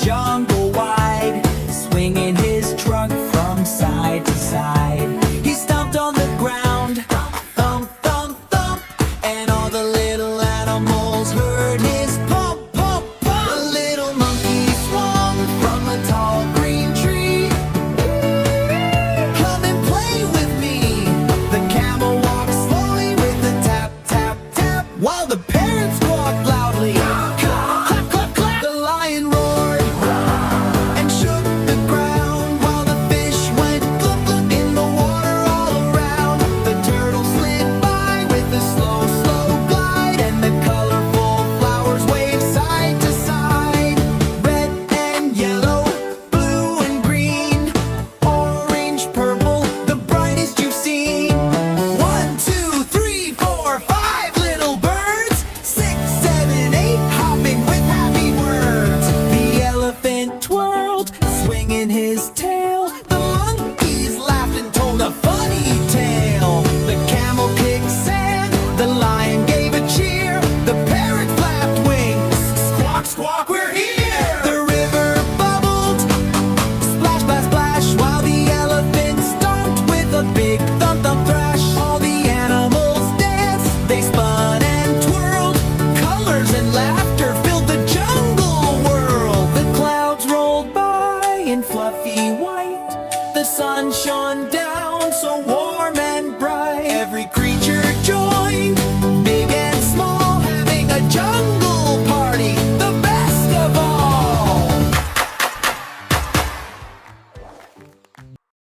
jungle wide, swinging his trunk from side to side. He stomped on the ground, thump, thump, thump, and all the little animals heard his pump, pump, pump. The little monkey swung from a tall green tree. Come and play with me. The camel walked slowly with a tap, tap, tap, while the parrots squawked loudly. Clap, clap, clap. The lion roared and shook the ground, while the fish went flip, flip in the water all around. The turtle slid by with a slow, slow glide, and the colorful flowers waved side to side. Red and yellow, blue and green, orange, purple, the brightest you've seen. 1, 2, 3, 4, 5 little birds, 6, 7, 8 hopping with happy words. The elephant twirled, swinging his tail. The monkeys laughed and told a funny tale. The camel kicked sand, the lion gave a cheer. The parrot flapped wings, squawk, squawk, we're here. The river bubbled, splash, splash, splash, while the elephant stomped with a big thump, thump thrash. All the animals danced, they spun and twirled. Colors and laughter filled the jungle world. The clouds rolled by in fluffy white. The sun shone down so warm